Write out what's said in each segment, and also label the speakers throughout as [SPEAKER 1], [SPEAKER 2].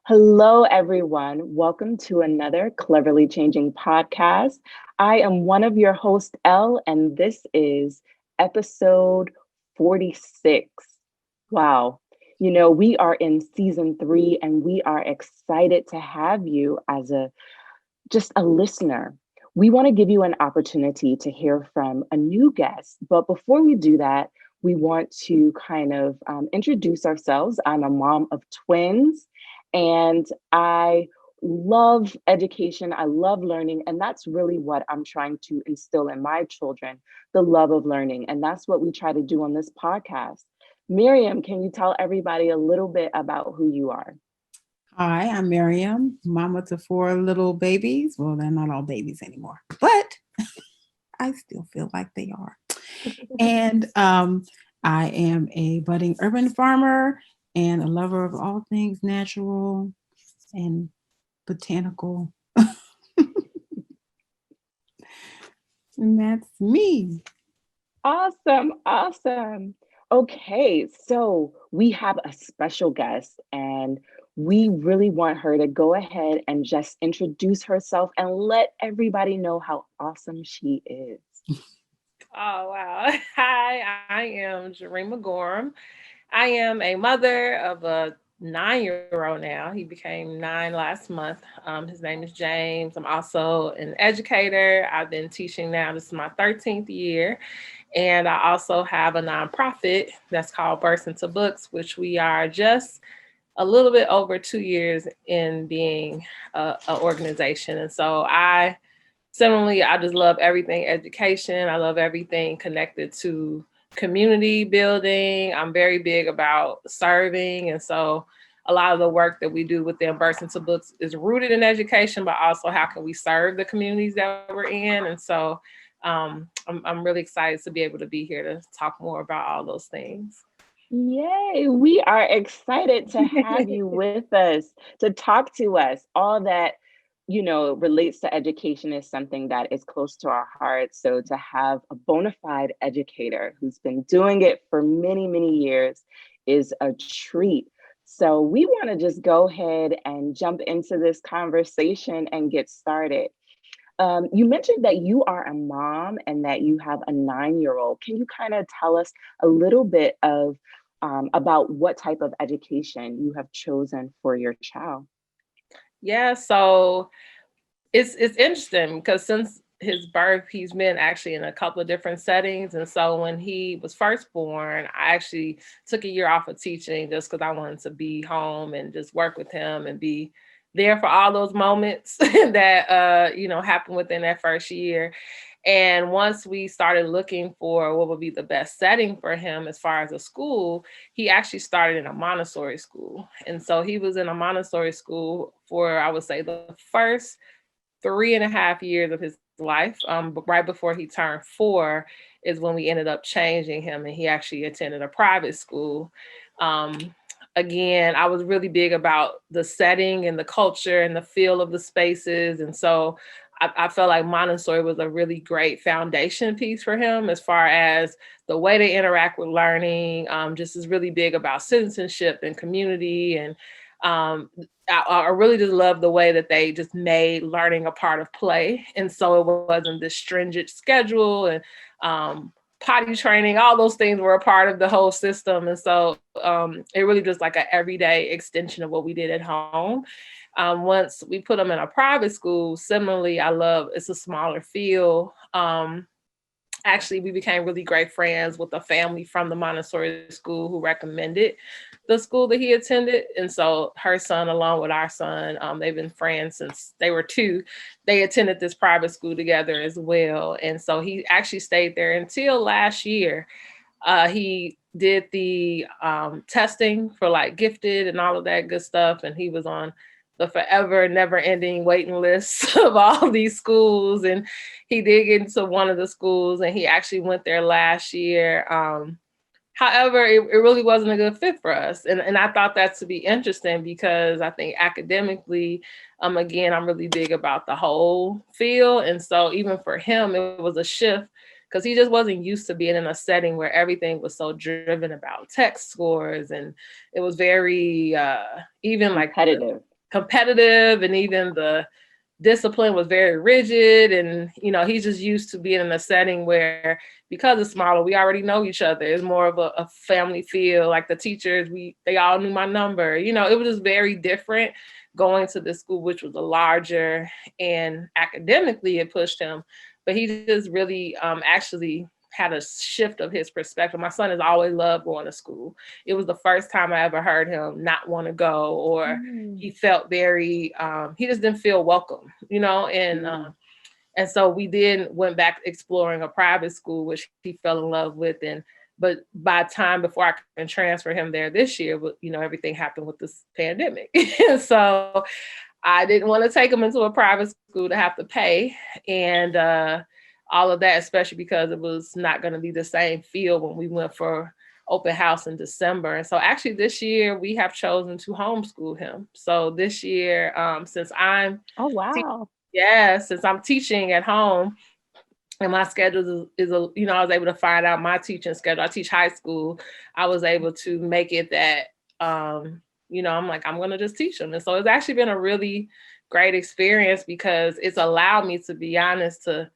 [SPEAKER 1] Hello, everyone. Welcome to another Cleverly Changing podcast. I am one of your hosts, Elle, and this is episode 46. Wow. We are in season 3 and we are excited to have you as just a listener. We want to give you an opportunity to hear from a new guest. But before we do that, we want to kind of introduce ourselves. I'm a mom of twins, and I love education. I love learning. And that's really what I'm trying to instill in my children, the love of learning. And that's what we try to do on this podcast. Miriam, can you tell everybody a little bit about who you are?
[SPEAKER 2] Hi, I'm Miriam, mama to 4 little babies. Well, they're not all babies anymore, but I still feel like they are. And I am a budding urban farmer and a lover of all things natural and botanical. And that's me.
[SPEAKER 1] Awesome, awesome. Okay, so we have a special guest, and we really want her to go ahead and just introduce herself and let everybody know how awesome she is.
[SPEAKER 3] Oh, wow. Hi, I am Jurema Gorham. I am a mother of a 9-year-old now. He became 9 last month. His name is James. I'm also an educator. I've been teaching now. This is my 13th year. And I also have a nonprofit that's called Burst into Books, which we are just a little bit over 2 years in being an organization. And so similarly, I just love everything education. I love everything connected to community building. I'm very big about serving. And so a lot of the work that we do within Burst into Books is rooted in education, but also how can we serve the communities that we're in? And so I'm really excited to be able to be here to talk more about all those things.
[SPEAKER 1] Yay, we are excited to have you with us, to talk to us. All that, relates to education is something that is close to our hearts. So to have a bona fide educator who's been doing it for many, many years is a treat. So we want to just go ahead and jump into this conversation and get started. You mentioned that you are a mom and that you have a 9-year-old. Can you kind of tell us a little bit about what type of education you have chosen for your child?
[SPEAKER 3] Yeah, so it's interesting because since his birth, he's been actually in a couple of different settings. And so when he was first born, I actually took a year off of teaching just because I wanted to be home and just work with him and be there for all those moments that happened within that first year. And once we started looking for what would be the best setting for him as far as a school, he actually started in a Montessori school. And so he was in a Montessori school for, I would say, the first 3.5 years of his life. But right before he turned 4 is when we ended up changing him, and he actually attended a private school. Again, I was really big about the setting and the culture and the feel of the spaces. And so I felt like Montessori was a really great foundation piece for him as far as the way they interact with learning, just is really big about citizenship and community. And I really just love the way that they just made learning a part of play. And so it wasn't this stringent schedule, and potty training, all those things were a part of the whole system. And so it really just like an everyday extension of what we did at home. Once we put them in a private school, similarly, I love it's a smaller feel. Actually, we became really great friends with a family from the Montessori school who recommended the school that he attended. And so her son, along with our son, they've been friends since they were 2. They attended this private school together as well. And so he actually stayed there until last year. He did the testing for like gifted and all of that good stuff. And he was on the forever never ending waiting list of all these schools. And he did get into one of the schools and he actually went there last year. However, it really wasn't a good fit for us. And I thought that to be interesting because I think academically, again, I'm really big about the whole feel. And so even for him, it was a shift because he just wasn't used to being in a setting where everything was so driven about test scores. And it was very, even like
[SPEAKER 1] Competitive.
[SPEAKER 3] competitive, and even the discipline was very rigid. And, he's just used to being in a setting where, because it's smaller, we already know each other. It's more of a family feel. Like the teachers, they all knew my number. It was just very different going to this school, which was a larger, and academically it pushed him. But he just really actually had a shift of his perspective. My son has always loved going to school. It was the first time I ever heard him not want to go, or he felt very, he just didn't feel welcome, and so we went back exploring a private school, which he fell in love with. But by time before I can transfer him there this year, everything happened with this pandemic. So I didn't want to take him into a private school to have to pay. And all of that, especially because it was not going to be the same feel when we went for open house in December. And so actually this year we have chosen to homeschool him. So this year, since I'm since I'm teaching at home, and my schedule is I was able to find out my teaching schedule. I teach high school. I was able to make it that, I'm like, I'm going to just teach them. And so it's actually been a really great experience, because it's allowed me, to be honest, to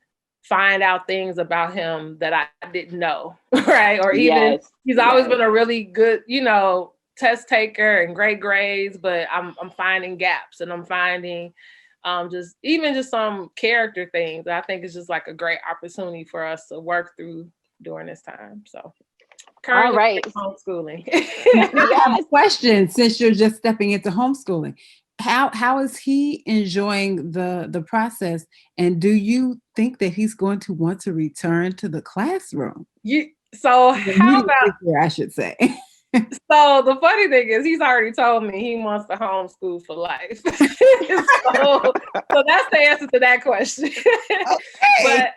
[SPEAKER 3] find out things about him that I didn't know, right? Or even he's always been a really good, test taker and great grades, but I'm finding gaps, and I'm finding just some character things. I think it's just like a great opportunity for us to work through during this time. So currently
[SPEAKER 1] all right,
[SPEAKER 3] homeschooling.
[SPEAKER 2] I have a question, since you're just stepping into homeschooling. How is he enjoying the process? And do you think that he's going to want to return to the classroom? I should say.
[SPEAKER 3] So the funny thing is, he's already told me he wants to homeschool for life. so that's the answer to that question. Okay.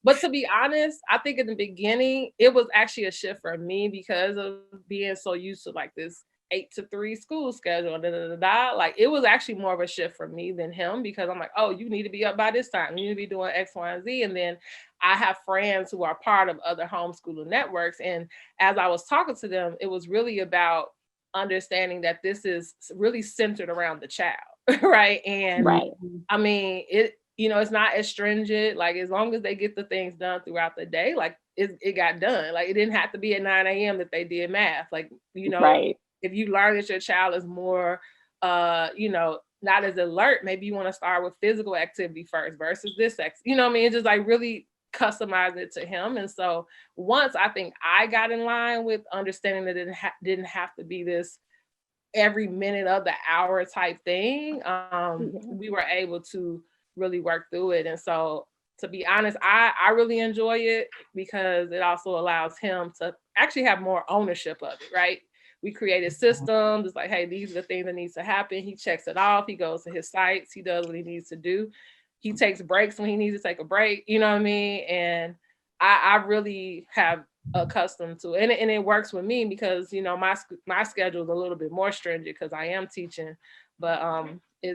[SPEAKER 3] But to be honest, I think in the beginning, it was actually a shift for me, because of being so used to like this 8-to-3 school schedule. Like, it was actually more of a shift for me than him, because I'm like, oh, you need to be up by this time. You need to be doing X, Y, and Z. And then I have friends who are part of other homeschooling networks. And as I was talking to them, it was really about understanding that this is really centered around the child, right? And I mean, it's not as stringent. Like, as long as they get the things done throughout the day, like it got done. Like, it didn't have to be at 9 a.m. that they did math. Like, if you learn that your child is more, not as alert, maybe you want to start with physical activity first versus this. It's just like really customize it to him. And so once I think I got in line with understanding that it didn't have to be this every minute of the hour type thing, we were able to really work through it. And so, to be honest, I really enjoy it, because it also allows him to actually have more ownership of it, right? We created systems. It's like, hey, these are the things that needs to happen. He checks it off. He goes to his sites. He does what he needs to do. He takes breaks when he needs to take a break. You know what I mean? And I really have accustomed to it. And it works with me, because, my schedule is a little bit more stringent because I am teaching, but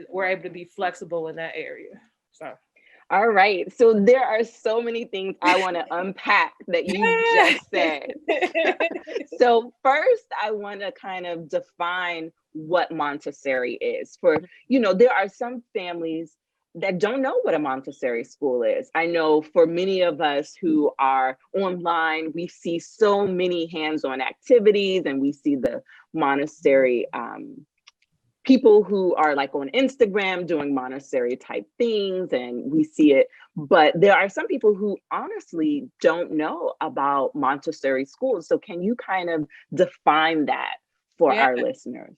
[SPEAKER 3] we're able to be flexible in that area. So.
[SPEAKER 1] All right. So there are so many things I want to unpack that you just said. So first, I want to kind of define what Montessori is. There are some families that don't know what a Montessori school is. I know for many of us who are online, we see so many hands-on activities, and we see the Montessori people who are like on Instagram doing Montessori type things, and we see it. But there are some people who honestly don't know about Montessori schools. So can you kind of define that for our listeners?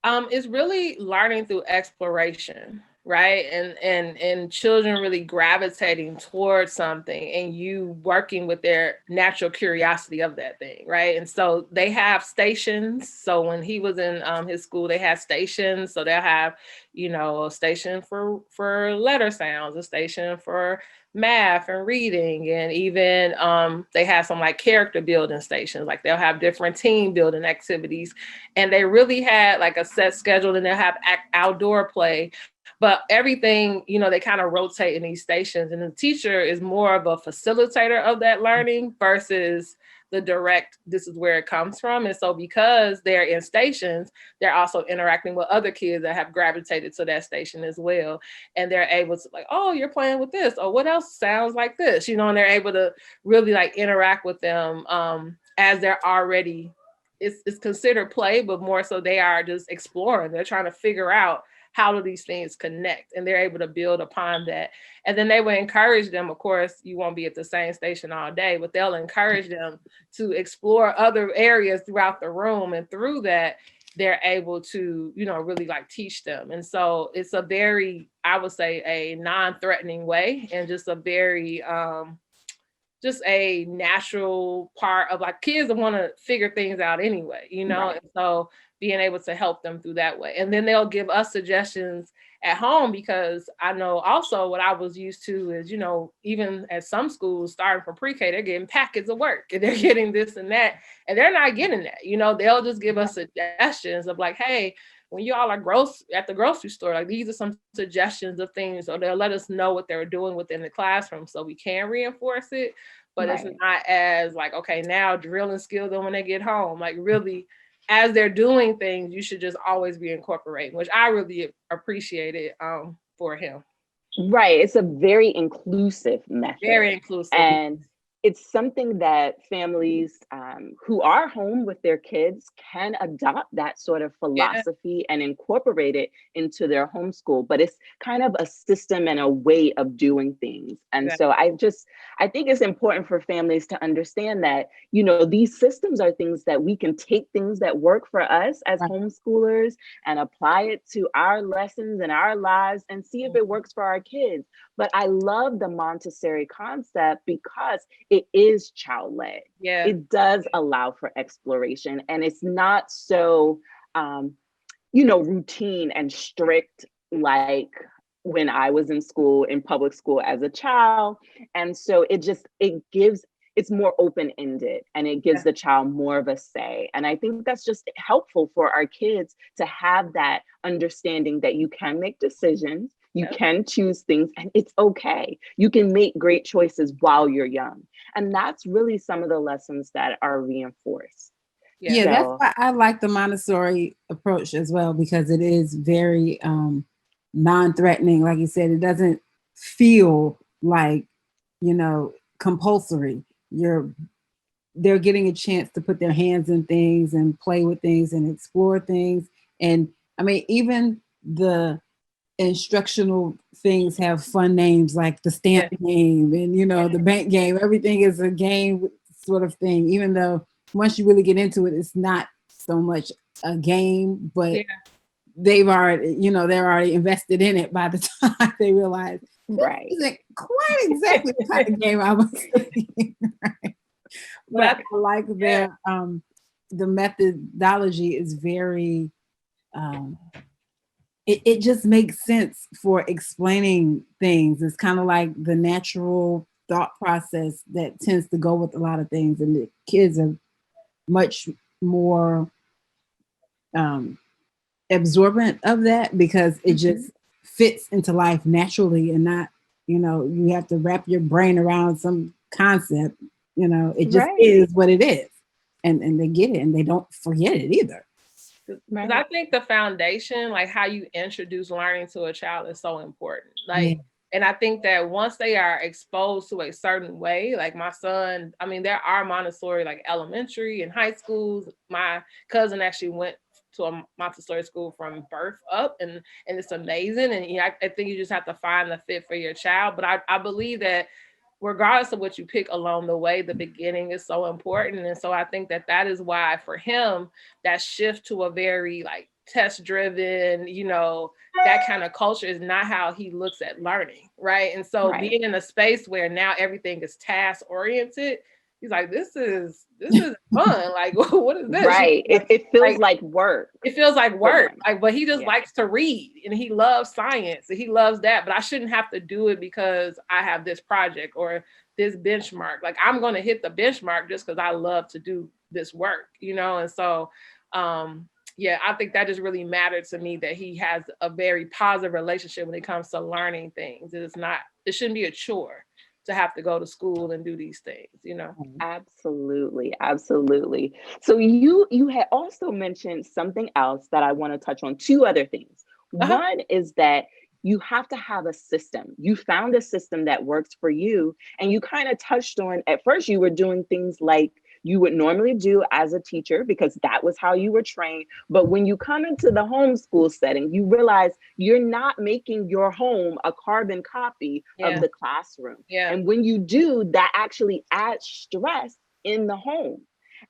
[SPEAKER 3] It's really learning through exploration, right? And children really gravitating towards something, and you working with their natural curiosity of that thing, right? And so they have stations. So when he was in his school, they had stations. So they'll have, a station for letter sounds, a station for math and reading, and even they have some like character building stations. Like, they'll have different team building activities, and they really had like a set schedule, and they'll have outdoor play. But everything, they kind of rotate in these stations, and the teacher is more of a facilitator of that learning versus the direct, this is where it comes from. And so because they're in stations, they're also interacting with other kids that have gravitated to that station as well. And they're able to like, oh, you're playing with this, or what else sounds like this, you know, and they're able to really like interact with them as they're already, it's considered play, but more so they are just exploring. They're trying to figure out how do these things connect, and they're able to build upon that. And then they will encourage them, of course, you won't be at the same station all day, but they'll encourage them to explore other areas throughout the room. And through that, they're able to, you know, really like teach them. And so it's a very, I would say, a non-threatening way, and just a very, just a natural part of like kids that want to figure things out anyway, you know?
[SPEAKER 1] Right.
[SPEAKER 3] And so being able to help them through that way. And then they'll give us suggestions at home, because I know also what I was used to is, you know, even at some schools starting from pre-K, they're getting packets of work and they're getting this and that, and they're not getting that, you know, they'll just give us suggestions of like, hey, when you all are at the grocery store, like these are some suggestions of things, or they'll let us know what they're doing within the classroom so we can reinforce it. But
[SPEAKER 1] Right.
[SPEAKER 3] it's not as like, okay, now drill and skill them when they get home. Like really, as they're doing things, you should just always be incorporating, which I really appreciated for him.
[SPEAKER 1] Right. It's a very inclusive method.
[SPEAKER 3] Very inclusive.
[SPEAKER 1] And it's something that families who are home with their kids can adopt that sort of philosophy and incorporate it into their homeschool. But it's kind of a system and a way of doing things. And so I think it's important for families to understand that, you know, these systems are things that we can take things that work for us as homeschoolers and apply it to our lessons and our lives and see if it works for our kids. But I love the Montessori concept because it is child-led.
[SPEAKER 3] Yeah.
[SPEAKER 1] It does allow for exploration, and it's not so, you know, routine and strict like when I was in school, in public school as a child. And so it's more open-ended, and it gives the child more of a say. And I think that's just helpful for our kids to have that understanding that you can make decisions, you can choose things, and it's okay. You can make great choices while you're young. And that's really some of the lessons that are reinforced.
[SPEAKER 2] Yeah, that's why I like the Montessori approach as well, because it is very non-threatening. Like you said, it doesn't feel like, you know, compulsory. They're getting a chance to put their hands in things and play with things and explore things. And I mean, even the instructional things have fun names like the stamp game and, you know, the bank game. Everything is a game sort of thing, even though once you really get into it, it's not so much a game, but they're already invested in it by the time they realize this isn't quite exactly the type of game I was thinking. Right? But I like their the methodology is very it just makes sense for explaining things. It's kind of like the natural thought process that tends to go with a lot of things, and the kids are much more absorbent of that because it just fits into life naturally, and not, you know, you have to wrap your brain around some concept. You know, it just is what it is, and they get it, and they don't forget it either.
[SPEAKER 3] Because I think the foundation, like how you introduce learning to a child, is so important. Like, and I think that once they are exposed to a certain way, like my son, I mean, there are Montessori like elementary and high schools. My cousin actually went to a Montessori school from birth up, and it's amazing. And I think you just have to find the fit for your child. But I believe that regardless of what you pick along the way, the beginning is so important. And so I think that is why for him, that shift to a very like test driven, you know, that kind of culture is not how he looks at learning. Right. And so being in a space where now everything is task oriented, he's like, this is fun. Like, what is this?
[SPEAKER 1] Right. It feels like work.
[SPEAKER 3] It feels like work. Like, but he just likes to read, and he loves science, and he loves that. But I shouldn't have to do it because I have this project or this benchmark. Like, I'm going to hit the benchmark just because I love to do this work, you know? And so, I think that just really mattered to me, that he has a very positive relationship when it comes to learning things. It shouldn't be a chore. to have to go to school and do these things, you know?
[SPEAKER 1] Absolutely, absolutely. So you had also mentioned something else that I want to touch on. Two other things.
[SPEAKER 3] Uh-huh.
[SPEAKER 1] One is that you have to have a system. You found a system that works for you, and you kind of touched on, at first you were doing things like you would normally do as a teacher because that was how you were trained. But when you come into the homeschool setting, you realize you're not making your home a carbon copy of
[SPEAKER 3] Yeah.
[SPEAKER 1] the classroom.
[SPEAKER 3] Yeah.
[SPEAKER 1] And when you do, that actually adds stress in the home.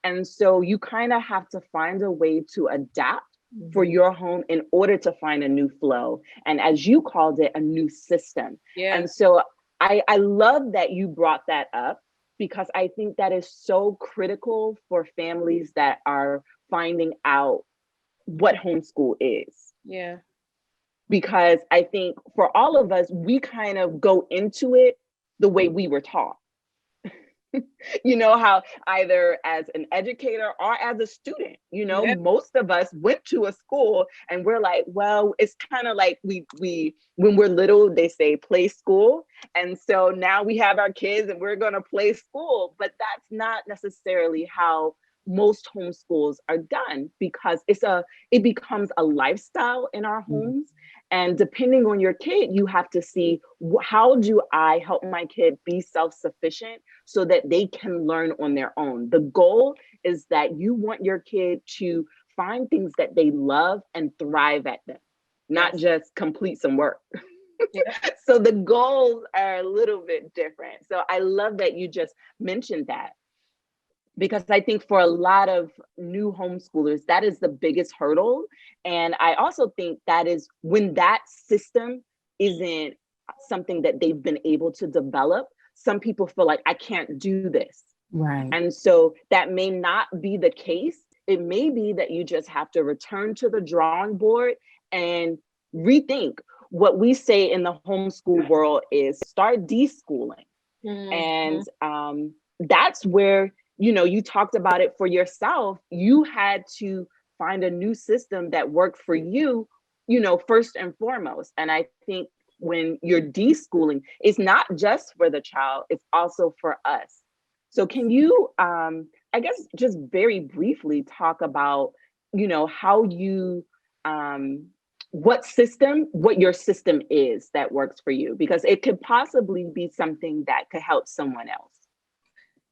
[SPEAKER 1] And so you kind of have to find a way to adapt for your home in order to find a new flow. And as you called it, a new system.
[SPEAKER 3] Yeah.
[SPEAKER 1] And so I love that you brought that up because I think that is so critical for families that are finding out what homeschool is.
[SPEAKER 3] Yeah.
[SPEAKER 1] Because I think for all of us, we kind of go into it the way we were taught. You know how either as an educator or as a student, you know,
[SPEAKER 3] Yeah.
[SPEAKER 1] most of us went to a school and we're like, well, it's kind of like we when we're little, they say play school. And so now we have our kids and we're going to play school, but that's not necessarily how most homeschools are done because it becomes a lifestyle in our homes. And depending on your kid, you have to see how do I help my kid be self-sufficient so that they can learn on their own. The goal is that you want your kid to find things that they love and thrive at them, not just complete some work.
[SPEAKER 3] Yeah.
[SPEAKER 1] So the goals are a little bit different. So I love that you just mentioned that because I think for a lot of new homeschoolers, that is the biggest hurdle. And I also think that is when that system isn't something that they've been able to develop, some people feel like I can't do this.
[SPEAKER 2] Right.
[SPEAKER 1] And so that may not be the case. It may be that you just have to return to the drawing board and rethink. What we say in the homeschool world is start deschooling. And that's where, you know, you talked about it for yourself. You had to find a new system that worked for you, you know, first and foremost. And I think when you're deschooling, it's not just for the child, it's also for us. So can you, I guess, just very briefly talk about, you know, how you, what your system is that works for you, because it could possibly be something that could help someone else.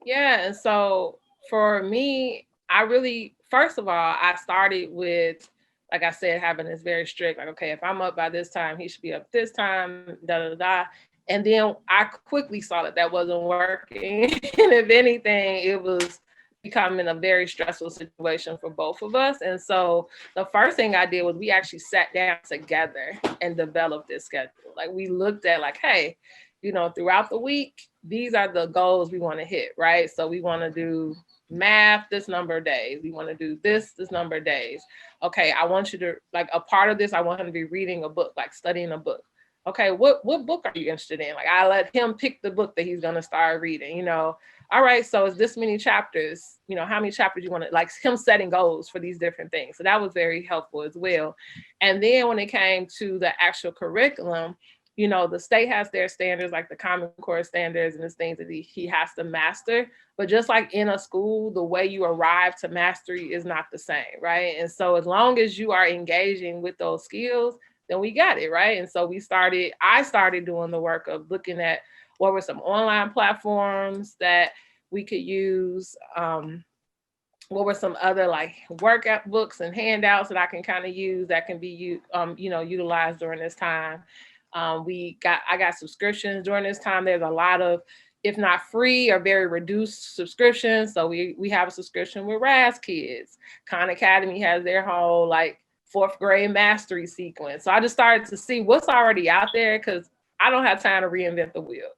[SPEAKER 3] Yeah. And so for me, I really, first of all, I started with, like I said, having this very strict, like, okay, if I'm up by this time, he should be up this time, da da da. And then I quickly saw that that wasn't working. And if anything, it was becoming a very stressful situation for both of us. And so the first thing I did was we actually sat down together and developed this schedule. Like we looked at like, hey, you know, throughout the week, these are the goals we want to hit, right? So we want to do math this number of days. We want to do this number of days. Okay, I want you to, like, a part of this, I want him to be reading a book, like studying a book. Okay, what book are you interested in? Like I let him pick the book that he's gonna start reading, you know. All right, so it's this many chapters, you know, how many chapters you want to, like him setting goals for these different things. So that was very helpful as well. And then when it came to the actual curriculum, you know, the state has their standards, like the Common Core standards and the things that he has to master. But just like in a school, the way you arrive to mastery is not the same, right? And so as long as you are engaging with those skills, then we got it, right? And so I started doing the work of looking at what were some online platforms that we could use. What were some other like workout books and handouts that I can kind of use that can be you know, utilized during this time. I got subscriptions during this time. There's a lot of, if not free or very reduced subscriptions. So we have a subscription with Raz Kids. Khan Academy has their whole like 4th grade mastery sequence. So I just started to see what's already out there because I don't have time to reinvent the wheel.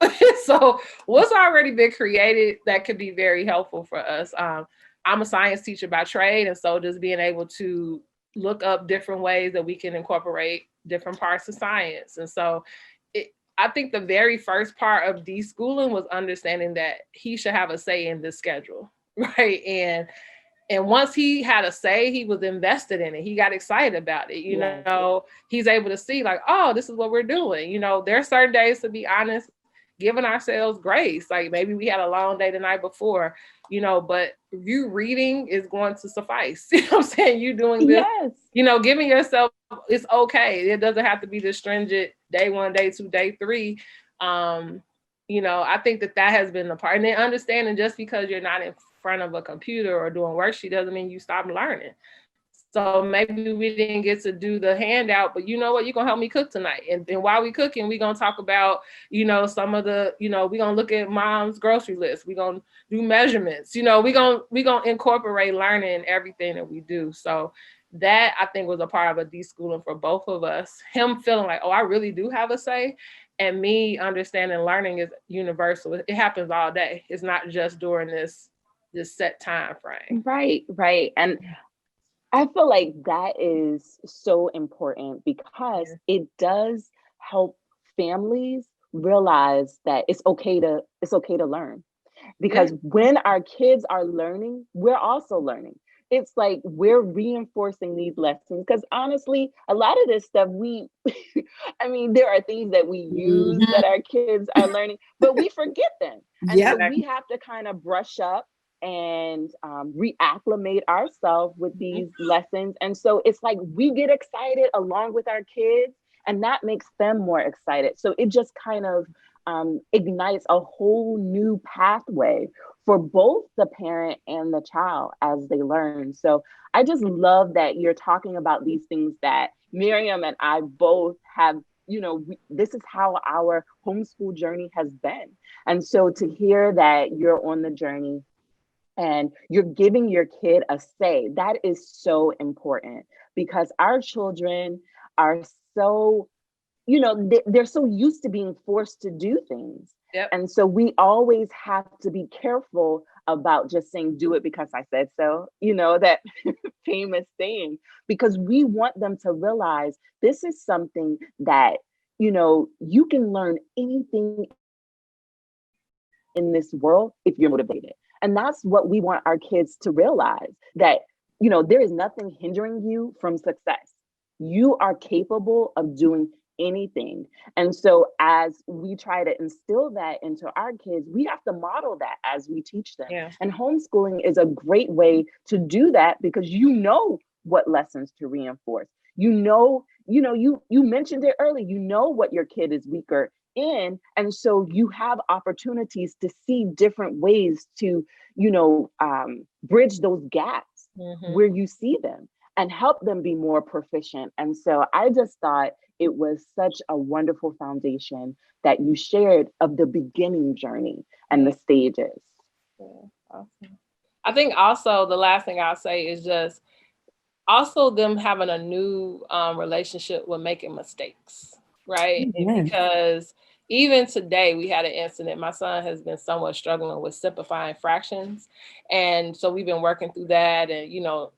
[SPEAKER 3] So what's already been created that could be very helpful for us. I'm a science teacher by trade. And so just being able to look up different ways that we can incorporate different parts of science. And so I think the very first part of deschooling was understanding that he should have a say in this schedule, right? And once he had a say, he was invested in it. He got excited about it. You know, he's able to see like, oh, this is what we're doing. You know, there are certain days, to be honest, giving ourselves grace. Like maybe we had a long day the night before, but you reading is going to suffice. You know what I'm saying? You doing this,
[SPEAKER 1] Yes.
[SPEAKER 3] Giving yourself, it's okay. It doesn't have to be the stringent day 1, day 2, day 3. I think that has been the part. And then understanding just because you're not in front of a computer or doing worksheet doesn't mean you stop learning. So maybe we didn't get to do the handout, but you know what? You're going to help me cook tonight. And then while we cooking, we're going to talk about, some of the, we're going to look at mom's grocery list. We're going to do measurements. We're going to incorporate learning in everything that we do. So that I think was a part of a deschooling for both of us. Him feeling like, oh, I really do have a say. And me understanding learning is universal. It happens all day. It's not just during this set time frame.
[SPEAKER 1] Right. And I feel like that is so important because it does help families realize that it's okay to learn. Because when our kids are learning, we're also learning. It's like we're reinforcing these lessons because honestly, a lot of this stuff there are things that we use that our kids are learning, but we forget them. And so we have to kind of brush up and reacclimate ourselves with these lessons. And so it's like we get excited along with our kids, and that makes them more excited. So it just kind of ignites a whole new pathway for both the parent and the child as they learn. So I just love that you're talking about these things that Miriam and I both have. This is how our homeschool journey has been. And so to hear that you're on the journey and you're giving your kid a say, that is so important because our children are so, they're so used to being forced to do things.
[SPEAKER 3] Yep.
[SPEAKER 1] And so we always have to be careful about just saying, do it because I said so, that famous saying, because we want them to realize this is something that, you can learn anything in this world if you're motivated. And that's what we want our kids to realize, that, there is nothing hindering you from success. You are capable of doing anything. And so as we try to instill that into our kids, we have to model that as we teach them.
[SPEAKER 3] Yeah.
[SPEAKER 1] And homeschooling is a great way to do that because what lessons to reinforce. You mentioned it earlier, what your kid is weaker in. And so you have opportunities to see different ways to, bridge those gaps where you see them and help them be more proficient. And so I just thought it was such a wonderful foundation that you shared of the beginning journey and the stages.
[SPEAKER 3] Yeah, awesome. I think also the last thing I'll say is just also them having a new relationship with making mistakes, right?
[SPEAKER 2] Mm-hmm.
[SPEAKER 3] Because even today we had an incident. My son has been somewhat struggling with simplifying fractions. And so we've been working through that and,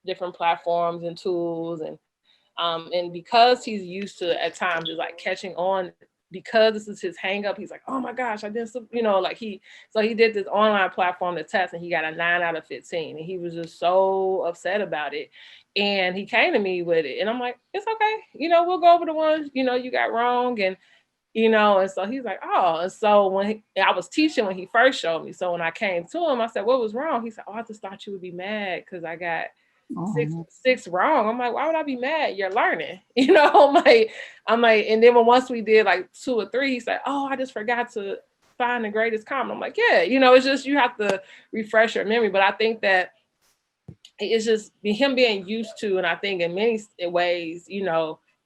[SPEAKER 3] different platforms and tools. And because he's used to at times just like catching on, because this is his hang up, he's like, oh my gosh, I did some, so he did this online platform to test and he got a 9 out of 15. And he was just so upset about it. And he came to me with it. And I'm like, it's okay. We'll go over the ones, you got wrong. And so he's like, oh, and so when I was teaching when he first showed me, so when I came to him, I said, what was wrong? He said, oh, I just thought you would be mad because I got six wrong. I'm like, why would I be mad? You're learning, I'm like, and then once we did like 2 or 3, he said, oh, I just forgot to find the greatest common. I'm like, yeah, it's just, you have to refresh your memory. But I think that it's just him being used to, and I think in many ways,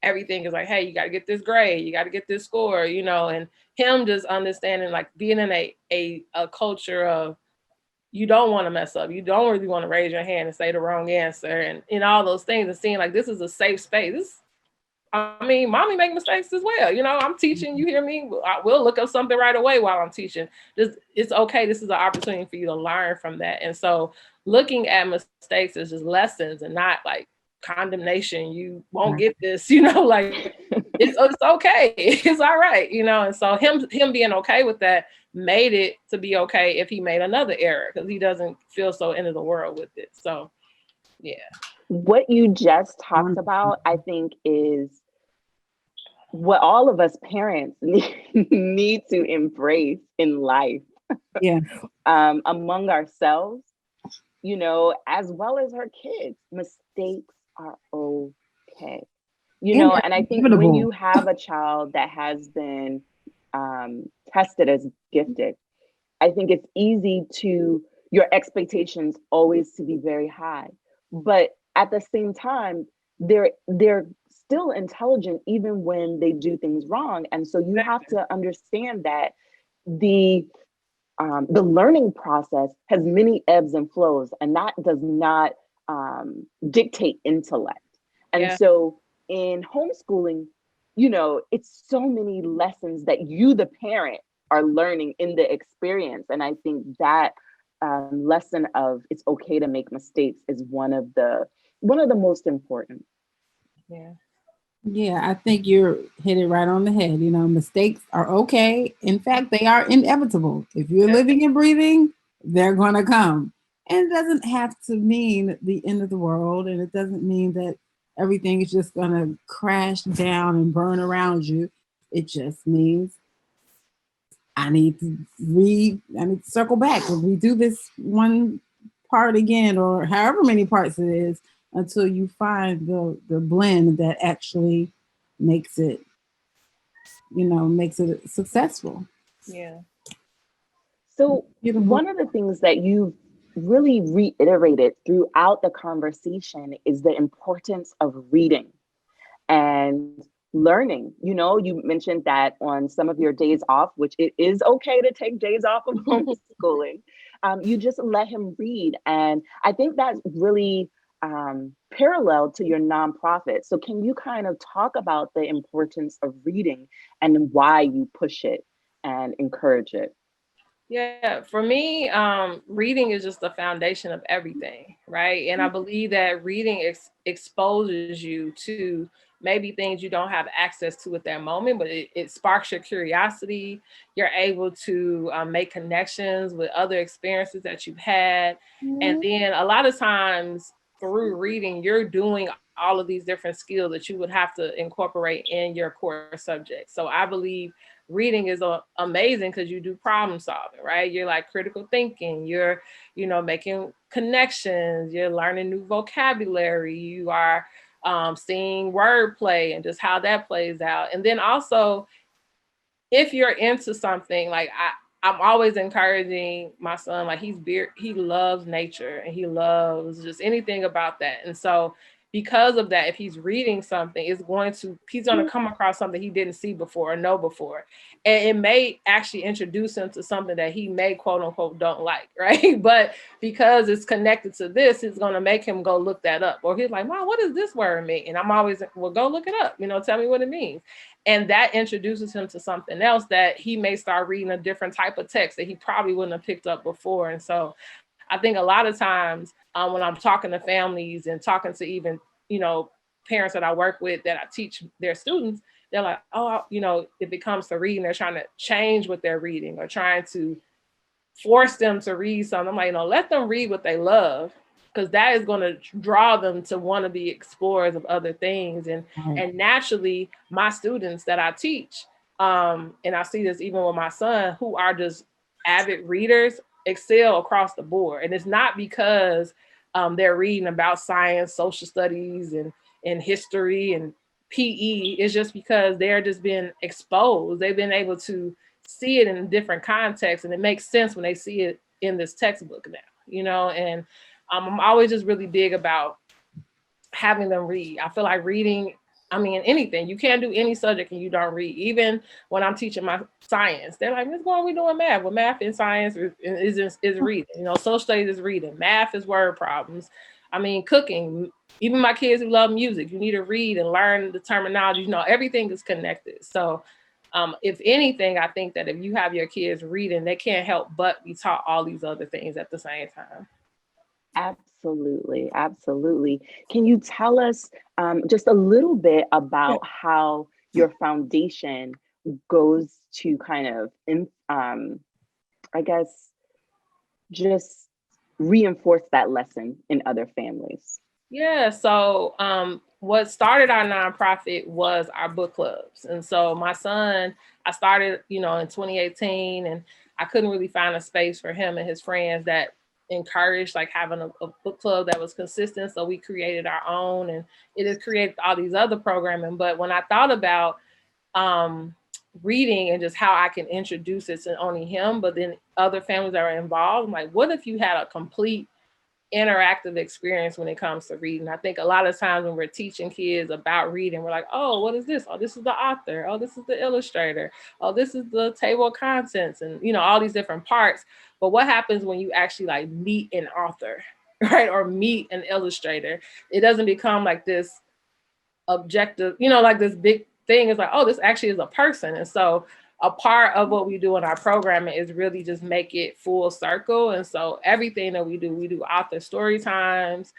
[SPEAKER 3] everything is like, hey, you got to get this grade, you got to get this score, and him just understanding, like being in a culture of, you don't want to mess up. You don't really want to raise your hand and say the wrong answer and all those things, and seeing like this is a safe space. Mommy make mistakes as well. I'm teaching, you hear me? We'll look up something right away while I'm teaching. It's okay. This is an opportunity for you to learn from that. And so looking at mistakes as just lessons and not like condemnation. You won't get this, like it's okay. It's all right, And so him being okay with that made it to be okay if he made another error because he doesn't feel so into the world with it. So, yeah.
[SPEAKER 1] What you just talked about, I think, is what all of us parents need to embrace in life,
[SPEAKER 2] Yeah.
[SPEAKER 1] among ourselves, as well as our kids. Mistakes are okay.
[SPEAKER 2] And they're
[SPEAKER 1] And I think when
[SPEAKER 2] inevitable.
[SPEAKER 1] you have a child that has been tested as gifted, I think it's easy to your expectations always to be very high. But at the same time, they're still intelligent even when they do things wrong. And so you have to understand that the the learning process has many ebbs and flows, and that does not dictate intellect. And
[SPEAKER 3] Yeah.
[SPEAKER 1] so in homeschooling, it's so many lessons that you, the parent, are learning in the experience. And I think that lesson of it's okay to make mistakes is one of the most important.
[SPEAKER 3] Yeah.
[SPEAKER 2] Yeah, I think you're hit it right on the head. Mistakes are okay. In fact, they are inevitable. If you're
[SPEAKER 3] Yeah.
[SPEAKER 2] living and breathing, they're going to come. And it doesn't have to mean the end of the world. And it doesn't mean that everything is just going to crash down and burn around you. It just means I need to circle back and redo this one part again, or however many parts it is, until you find the blend that actually makes it, makes it successful.
[SPEAKER 3] Yeah.
[SPEAKER 1] So,
[SPEAKER 2] Beautiful.
[SPEAKER 1] one of the things that you've really reiterated throughout the conversation is the importance of reading and learning. You mentioned that on some of your days off, which it is okay to take days off of homeschooling, you just let him read. And I think that's really parallel to your nonprofit. So, can you kind of talk about the importance of reading and why you push it and encourage it?
[SPEAKER 3] Yeah, for me, reading is just the foundation of everything, right? And I believe that reading exposes you to maybe things you don't have access to at that moment, but it sparks your curiosity. You're able to make connections with other experiences that you've had. And then a lot of times through reading, you're doing all of these different skills that you would have to incorporate in your core subject. So I believe reading is amazing because you do problem solving, right? You're like critical thinking, you're making connections, you're learning new vocabulary, you are seeing wordplay and just how that plays out. And then also, if you're into something, like I'm always encouraging my son, like he loves nature and he loves just anything about that. And so because of that, if he's reading something, he's going to come across something he didn't see before or know before. And it may actually introduce him to something that he may quote unquote don't like, right? But because it's connected to this, it's going to make him go look that up. Or he's like, Mom, what does this word mean? And I'm always, well, go look it up, tell me what it means. And that introduces him to something else that he may start reading a different type of text that he probably wouldn't have picked up before. And so I think a lot of times when I'm talking to families and talking to even, parents that I work with that I teach their students, they're like, oh, if it comes to reading, they're trying to change what they're reading or trying to force them to read something. I'm like, let them read what they love, because that is going to draw them to want to be explorers of other things. And naturally, my students that I teach, and I see this even with my son, who are just avid readers, excel across the board. And it's not because they're reading about science, social studies, and history and PE. It's just because they're just being exposed. They've been able to see it in a different context, and it makes sense when they see it in this textbook now, and I'm always just really big about having them read. I feel like reading, anything, you can't do any subject and you don't read. Even when I'm teaching my science, they're like, Miss Gorham, we doing math. Well, math and science is reading. Social studies is reading. Math is word problems. Cooking, even my kids who love music, you need to read and learn the terminology. Everything is connected. So if anything, I think that if you have your kids reading, they can't help but be taught all these other things at the same time.
[SPEAKER 1] Absolutely, absolutely. Can you tell us just a little bit about how your foundation goes to kind of, I guess, just reinforce that lesson in other families?
[SPEAKER 3] Yeah. So what started our nonprofit was our book clubs. And so my son, I started, in 2018, and I couldn't really find a space for him and his friends that encouraged like having a book club that was consistent. So we created our own, and it has created all these other programming. But when I thought about reading and just how I can introduce it to only him, but then other families that are involved, I'm like, what if you had a complete interactive experience when it comes to reading? I think a lot of times when we're teaching kids about reading, we're like, oh, what is this? Oh, this is the author. Oh, this is the illustrator. Oh, this is the table of contents, and all these different parts. But what happens when you actually like meet an author, right? Or meet an illustrator? It doesn't become like this objective, like this big thing. Is like, oh, this actually is a person. And so a part of what we do in our programming is really just make it full circle. And so everything that we do author story times.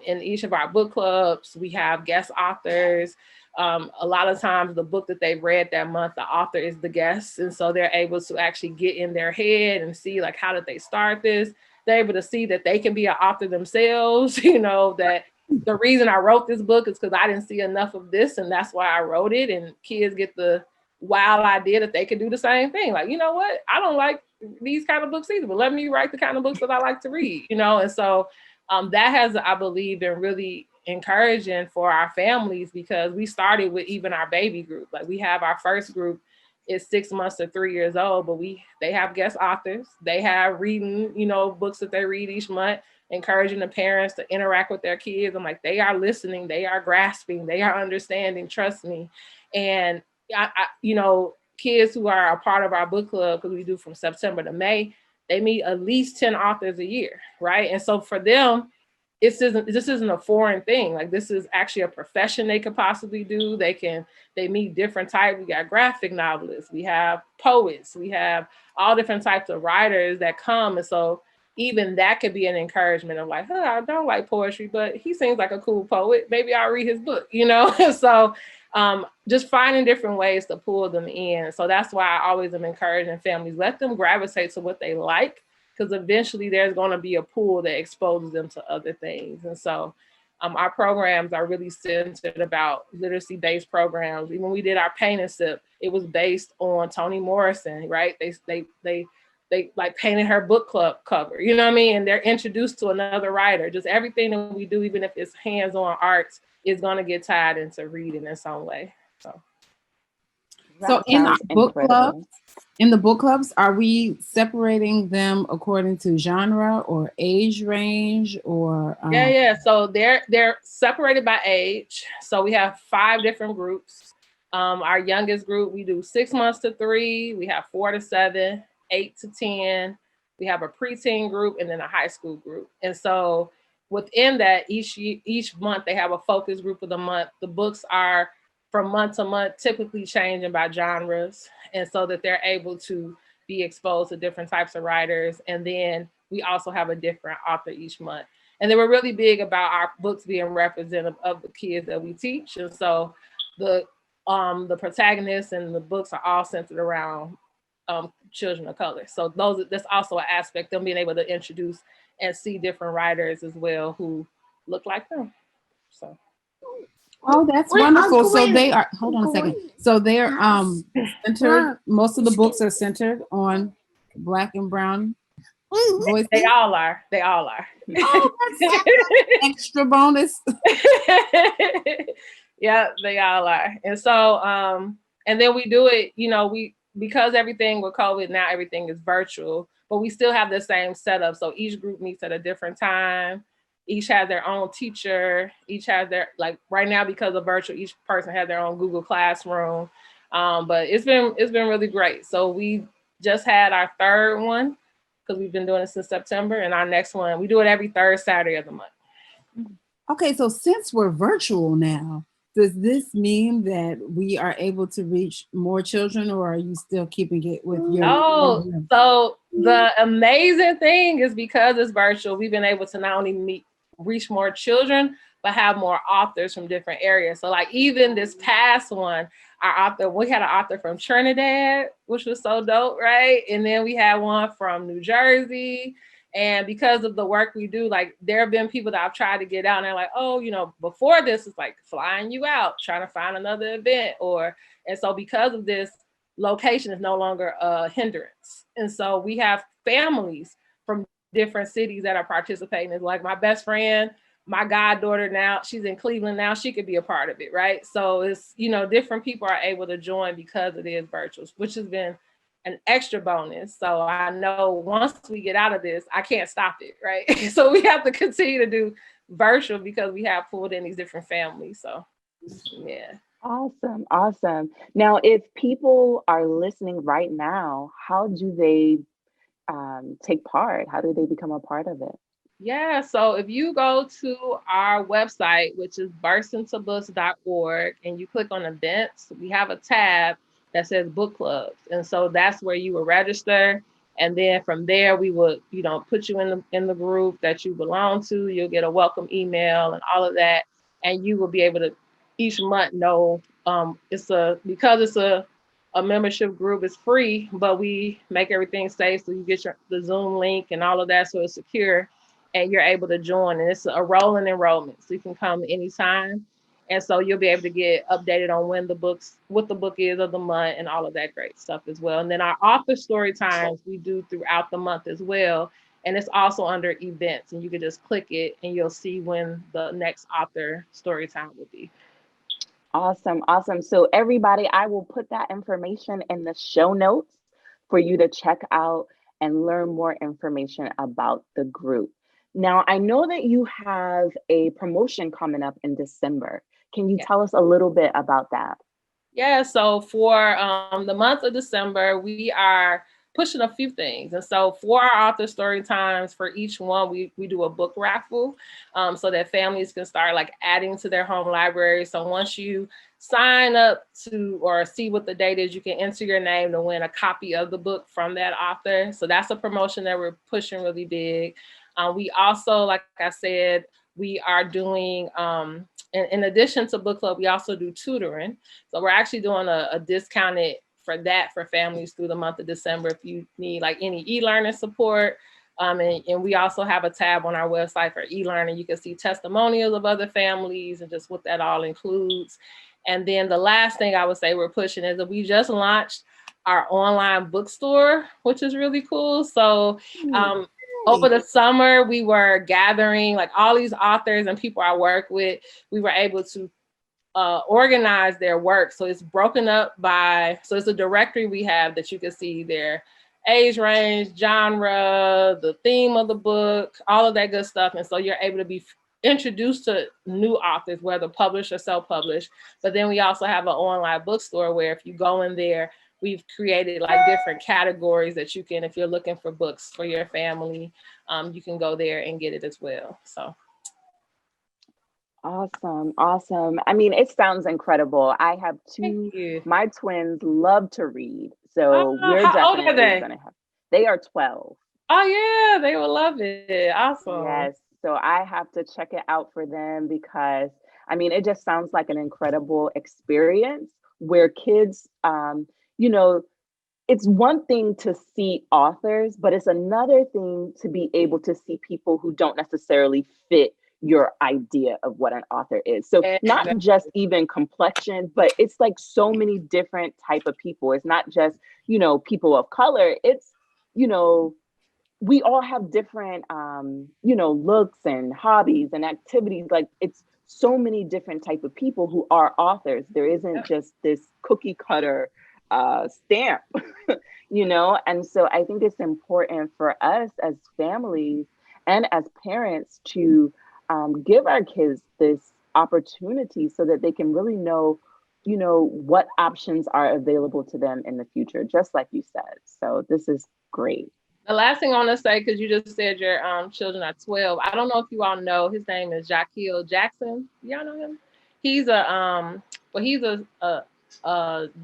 [SPEAKER 3] In each of our book clubs, we have guest authors. A lot of times the book that they've read that month, the author is the guest. And so they're able to actually get in their head and see like, how did they start this? They're able to see that they can be an author themselves, that the reason I wrote this book is because I didn't see enough of this, and that's why I wrote it. And kids get the wild idea that they could do the same thing. Like, you know what? I don't like these kind of books either, but let me write the kind of books that I like to read, And so that has, I believe, been really encouraging for our families, because we started with even our baby group. Like, we have our first group is 6 months to 3 years old, but they have guest authors. They have reading, books that they read each month, encouraging the parents to interact with their kids. I'm like, they are listening, they are grasping, they are understanding, trust me. And kids who are a part of our book club, because we do from September to May, they meet at least 10 authors a year, right? And so for them, this isn't a foreign thing. Like, this is actually a profession they could possibly do. They meet different types. We got graphic novelists, we have poets, we have all different types of writers that come. And so even that could be an encouragement of like, I don't like poetry, but he seems like a cool poet. Maybe I'll read his book, So just finding different ways to pull them in. So that's why I always am encouraging families, let them gravitate to what they like, because eventually there's going to be a pool that exposes them to other things. And so our programs are really centered about literacy-based programs. Even when we did our paint and sip, it was based on Toni Morrison, right? They like painted her book club cover, you know what I mean? And they're introduced to another writer. Just everything that we do, even if it's hands-on arts, is going to get tied into reading in some way.
[SPEAKER 2] So in our book clubs, in the book clubs, are we separating them according to genre or age range or?
[SPEAKER 3] Yeah. So they're separated by age. So we have 5 different groups. Our youngest group, we do 6 months to 3. We have 4 to 7, 8 to 10. We have a preteen group and then a high school group. And so within that, each month they have a focus group of the month. The books are from month to month, typically changing by genres, and so that they're able to be exposed to different types of writers. And then we also have a different author each month. And they were really big about our books being representative of the kids that we teach. And so the protagonists and the books are all centered around children of color. So that's also an aspect, them being able to introduce and see different writers as well who look like them. So.
[SPEAKER 2] Oh, that's wonderful. So they are, hold on a second. So they're centered, most of the books are centered on Black and brown voices.
[SPEAKER 3] They all are.
[SPEAKER 2] Oh, that's extra bonus.
[SPEAKER 3] Yeah, they all are. And so, and then we do it, because everything with COVID now, everything is virtual, but we still have the same setup. So each group meets at a different time. Each has their own teacher. Each has their, like right now, because of virtual, each person has their own Google Classroom. But it's been really great. So we just had our 3rd one, because we've been doing it since September. And our next one, we do it every 3rd Saturday of the month.
[SPEAKER 2] Okay, so since we're virtual now, does this mean that we are able to reach more children, or are you still keeping it with your?
[SPEAKER 3] Oh, so the amazing thing is, because it's virtual, we've been able to not only reach more children, but have more authors from different areas. So like even this past one, we had an author from Trinidad, which was so dope, right? And then we had one from New Jersey, And because of the work we do, like there have been people that I've tried to get out and they're like, oh, before this it's like flying you out, trying to find another event, and so because of this, location is no longer a hindrance. And so we have families from different cities that are participating. It's like my best friend, my goddaughter now, she's in Cleveland now, she could be a part of it, right? So it's, different people are able to join because it is virtual, which has been an extra bonus. So I know once we get out of this, I can't stop it, right? So we have to continue to do virtual because we have pulled in these different families. So yeah.
[SPEAKER 1] Awesome. Awesome. Now, if people are listening right now, how do they take part? How do they become a part of it?
[SPEAKER 3] Yeah, so if you go to our website, which is burstintoBooks.org, and you click on events, we have a tab that says book clubs. And so that's where you will register. And then from there, we would, put you in the group that you belong to. You'll get a welcome email and all of that. And you will be able to each month know because it's a membership group, is free, but we make everything safe. So you get the Zoom link and all of that, so it's secure and you're able to join. And it's a rolling enrollment, so you can come anytime. And so you'll be able to get updated on what the book is of the month and all of that great stuff as well. And then our author story times we do throughout the month as well. And it's also under events, and you can just click it and you'll see when the next author story time will be.
[SPEAKER 1] Awesome. Awesome. So everybody, I will put that information in the show notes for you to check out and learn more information about the group. Now, I know that you have a promotion coming up in December. Can you tell us a little bit about that?
[SPEAKER 3] Yeah, so for the month of December, we are pushing a few things. And so for our author story times, for each one, we do a book raffle so that families can start like adding to their home library. So once you sign up to or see what the date is, you can enter your name to win a copy of the book from that author. So that's a promotion that we're pushing really big. We also, like I said, we are doing, in addition to book club, we also do tutoring. So we're actually doing a discounted for families through the month of December if you need like any e-learning support. And we also have a tab on our website for e-learning. You can see testimonials of other families and just what that all includes. And then the last thing I would say we're pushing is that we just launched our online bookstore, which is really cool. So over the summer, we were gathering like all these authors and people I work with. We were able to organize their work. So it's broken up so it's a directory we have that you can see their age range, genre, the theme of the book, all of that good stuff. And so you're able to be introduced to new authors, whether published or self-published. But then we also have an online bookstore where if you go in there, we've created like different categories that you can, if you're looking for books for your family, you can go there and get it as well. So.
[SPEAKER 1] Awesome. Awesome. I mean, it sounds incredible. I have two, my twins love to read. So we're
[SPEAKER 3] how old are
[SPEAKER 1] definitely going to have, they are 12.
[SPEAKER 3] Oh yeah, they will love it. Awesome.
[SPEAKER 1] Yes. So I have to check it out for them because I mean, it just sounds like an incredible experience where kids, you know, it's one thing to see authors, but it's another thing to be able to see people who don't necessarily fit your idea of what an author is. So not just even complexion, but it's like so many different type of people. It's not just, people of color. It's, we all have different, looks and hobbies and activities. Like it's so many different type of people who are authors. There isn't just this cookie cutter stamp, And so I think it's important for us as families and as parents to give our kids this opportunity so that they can really know, what options are available to them in the future, just like you said. So this is great.
[SPEAKER 3] The last thing I want to say, because you just said your children are 12. I don't know if you all know, his name is Jaquil Jackson. Y'all know him? He's a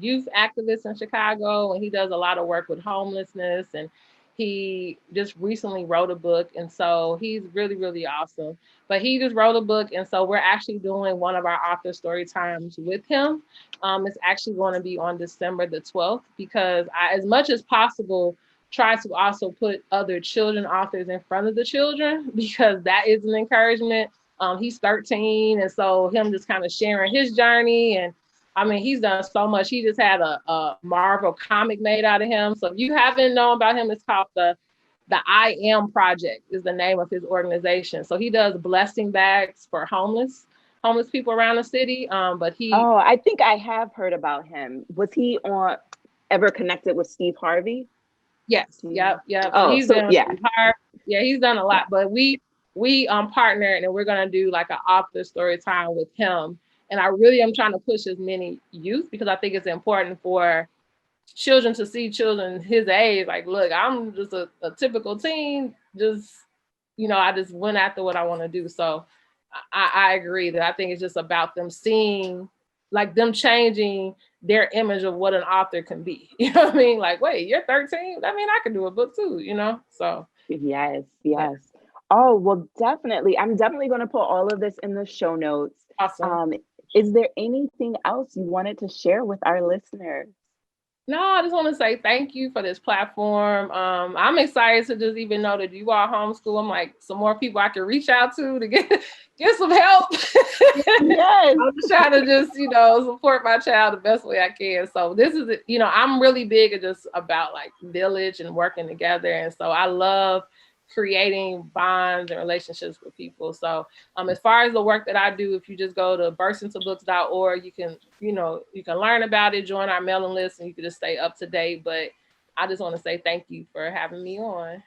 [SPEAKER 3] youth activist in Chicago, and he does a lot of work with homelessness, and he just recently wrote a book, and so he's really, really awesome. But he just wrote a book, and so we're actually doing one of our author story times with him. It's actually going to be on December the 12th, because as much as possible, try to also put other children authors in front of the children, because that is an encouragement. He's 13, and so him just kind of sharing his journey, and I mean, he's done so much. He just had a Marvel comic made out of him. So if you haven't known about him, it's called the I Am Project is the name of his organization. So he does blessing bags for homeless people around the city. But he,
[SPEAKER 1] Oh, I think I have heard about him. Was he on ever connected with Steve Harvey?
[SPEAKER 3] yes,
[SPEAKER 1] Do you
[SPEAKER 3] yep,
[SPEAKER 1] know?
[SPEAKER 3] yep. So
[SPEAKER 1] Oh,
[SPEAKER 3] he's
[SPEAKER 1] so
[SPEAKER 3] been with
[SPEAKER 1] yeah.
[SPEAKER 3] Harvey. Yeah, he's done a
[SPEAKER 1] Yeah.
[SPEAKER 3] lot. But we partnered, and we're gonna do like an author story time with him. And I really am trying to push as many youth, because I think it's important for children to see children his age. Like, look, I'm just a typical teen. Just, I just went after what I want to do. So I agree that I think it's just about them seeing, like them changing their image of what an author can be. You know what I mean? Like, wait, you're 13? I mean, I can do a book too, So
[SPEAKER 1] Yes,
[SPEAKER 3] yeah,
[SPEAKER 1] yes. Oh, well, definitely. I'm definitely going to put all of this in the show notes.
[SPEAKER 3] awesome.
[SPEAKER 1] Um, is there anything else you wanted to share with our listeners?
[SPEAKER 3] No, I just want to say thank you for this platform. I'm excited to just even know that you are homeschool. I'm like, some more people I can reach out to get some help.
[SPEAKER 1] Yes.
[SPEAKER 3] I'm just trying to just, support my child the best way I can. So this is, I'm really big at just about like village and working together. And so I love creating bonds and relationships with people. So as far as the work that I do, if you just go to burstinsobooks.org, you can learn about it, join our mailing list, and you can just stay up to date. But I just want to say thank you for having me on.